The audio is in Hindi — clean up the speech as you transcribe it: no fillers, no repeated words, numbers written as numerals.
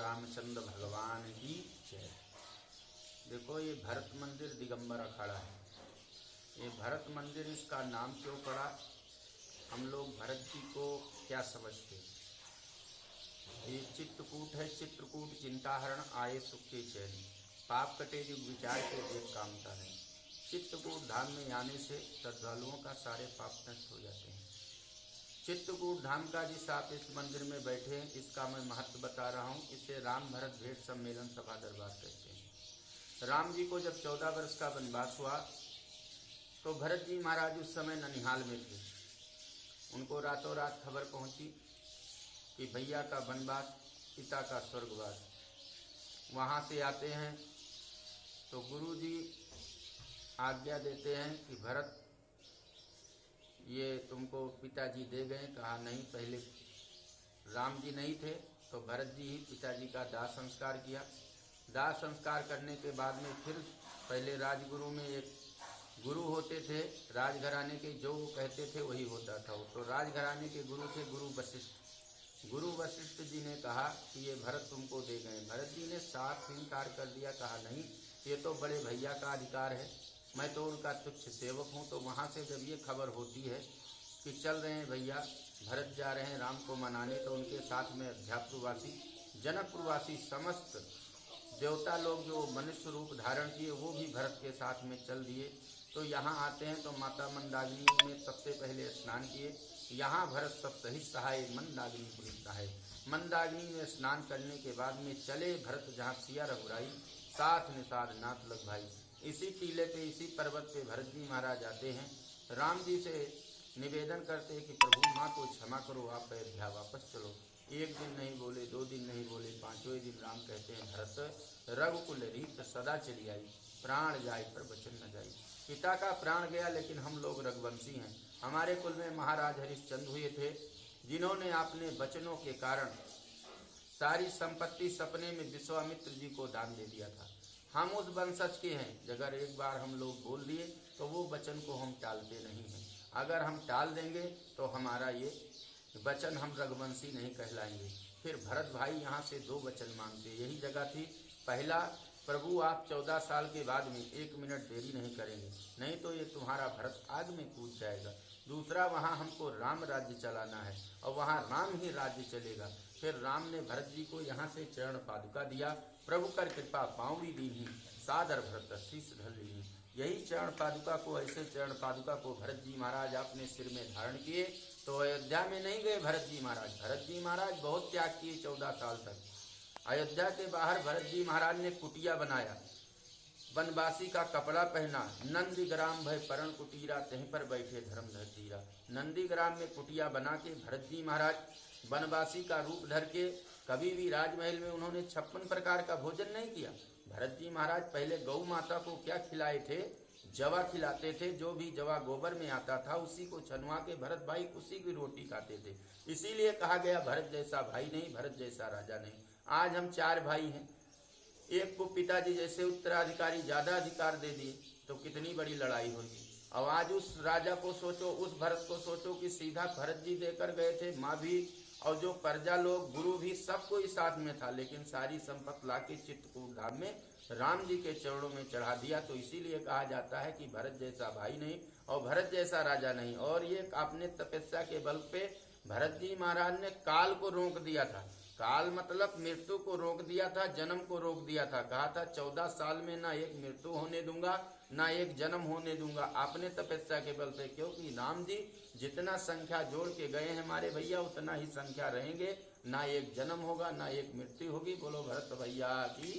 रामचंद्र भगवान की जय। देखो ये भरत मंदिर दिगंबर अखाड़ा है। ये भरत मंदिर इसका नाम क्यों पड़ा? हम लोग भरत जी को क्या समझते हैं? ये चित्रकूट है, चित्रकूट चिंताहरण आए सुख के चैन, पाप कटे युग विचार के देख कामता नहीं। चित्रकूट धाम में आने से श्रद्धालुओं का सारे पाप नष्ट हो जाते हैं। चित्रकूट धाम का जिस आप इस मंदिर में बैठे हैं, इसका मैं महत्व बता रहा हूँ। इसे राम भरत भेंट सम्मेलन सभा दरबार कहते हैं। राम जी को जब 14 वर्ष का वनवास हुआ तो भरत जी महाराज उस समय ननिहाल में थे। उनको रातों रात खबर पहुंची कि भैया का वनवास, पिता का स्वर्गवास। वहाँ से आते हैं तो गुरु जी आज्ञा देते हैं कि भरत ये तुमको पिताजी दे गए। कहा नहीं, पहले राम जी नहीं थे तो भरत जी ही पिताजी का दाह संस्कार किया। दाह संस्कार करने के बाद में फिर पहले राजगुरु में एक गुरु होते थे राजघराने के, जो वो कहते थे वही होता था। तो राजघराने के गुरु थे गुरु वशिष्ठ। गुरु वशिष्ठ जी ने कहा कि ये भरत तुमको दे गए। भरत जी ने साफ इनकार कर दिया। कहा नहीं, ये तो बड़े भैया का अधिकार है, मैं तो उनका तुच्छ सेवक हूँ। तो वहाँ से जब ये खबर होती है कि चल रहे हैं भैया, भरत जा रहे हैं राम को मनाने, तो उनके साथ में अध्यात्मवासी जनकपुरवासी समस्त देवता लोग जो मनुष्य रूप धारण किए वो भी भरत के साथ में चल दिए। तो यहाँ आते हैं तो माता मंदाकिनी में सबसे पहले स्नान किए। यहाँ भरत सब सहित सहाय मंदाकिनी पुलिता है। मंदाकिनी में स्नान करने के बाद में चले भरत जहाँ सिया रघुराई, साथ निषाद नाथ लग भाई। इसी टीले पे, इसी पर्वत पे भरत जी महाराज आते हैं। राम जी से निवेदन करते हैं कि प्रभु माँ को क्षमा करो, आप अयोध्या वापस चलो। एक दिन नहीं बोले, 2 दिन नहीं बोले, 5वें दिन राम कहते हैं भरत रघुकुल रीत सदा चली आई, प्राण जाए पर वचन न जाई। पिता का प्राण गया लेकिन हम लोग रघुवंशी हैं। हमारे कुल में महाराज हरिश्चंद्र हुए थे जिन्होंने अपने वचनों के कारण सारी संपत्ति सपने में विश्वामित्र जी को दान दे दिया था। हम उस वंशज के हैं, अगर एक बार हम लोग बोल दिए तो वो वचन को हम टालते नहीं हैं। अगर हम टाल देंगे तो हमारा ये वचन, हम रघुवंशी नहीं कहलाएंगे। फिर भरत भाई यहाँ से 2 वचन मांगते। यही जगह थी। पहला, प्रभु आप 14 साल के बाद में 1 मिनट देरी नहीं करेंगे, नहीं तो ये तुम्हारा भरत आग में कूद जाएगा। दूसरा, वहाँ हमको राम राज्य चलाना है और वहाँ राम ही राज्य चलेगा। फिर राम ने भरत जी को यहाँ से चरण पादुका दिया। प्रभु कर कृपा पाँवी दीनी, सादर भरत शीश ढल लीनी। यही चरण पादुका को, ऐसे चरण पादुका को भरत जी महाराज अपने सिर में धारण किए। तो अयोध्या में नहीं गए भरत जी महाराज। भरत जी महाराज बहुत त्याग किए 14 साल तक। अयोध्या के बाहर भरत जी महाराज ने कुटिया बनाया, वनवासी का कपड़ा पहना। नंदीग्राम भय परण कुटीरा, तहीं पर बैठे धर्मधर धीरा। नंदीग्राम में कुटिया बना के भरत जी महाराज वनवासी का रूप धर के, कभी भी राजमहल में उन्होंने 56 प्रकार का भोजन नहीं किया। भरत जी महाराज पहले गौ माता को क्या खिलाए थे? जवा खिलाते थे। जो भी जवा गोबर में आता था उसी को छनवा के भरत भाई उसी की रोटी खाते थे। इसीलिए कहा गया भरत जैसा भाई नहीं, भरत जैसा राजा नहीं। आज हम 4 भाई हैं, एक को पिताजी जैसे उत्तराधिकारी ज़्यादा अधिकार दे दिए तो कितनी बड़ी लड़ाई होगी। अब आज उस राजा को सोचो, उस भरत को सोचो कि सीधा भरत जी देकर गए थे। माँ भी और जो प्रजा लोग, गुरु भी, सब कोई साथ में था, लेकिन सारी संपत्ति लाके चित्रकूट धाम में राम जी के चरणों में चढ़ा दिया। तो इसीलिए कहा जाता है कि भरत जैसा भाई नहीं और भरत जैसा राजा नहीं। और ये आपने तपस्या के बल पे भरत जी महाराज ने काल को रोक दिया था। काल मतलब मृत्यु को रोक दिया था, जन्म को रोक दिया था। कहा था 14 साल में ना एक मृत्यु होने दूंगा, ना एक जन्म होने दूंगा। आपने तपस्या के बल पे, क्योंकि राम जी जितना संख्या जोड़ के गए हैं हमारे भैया, उतना ही संख्या रहेंगे। ना एक जन्म होगा, ना एक मृत्यु होगी। बोलो भरत भैया की।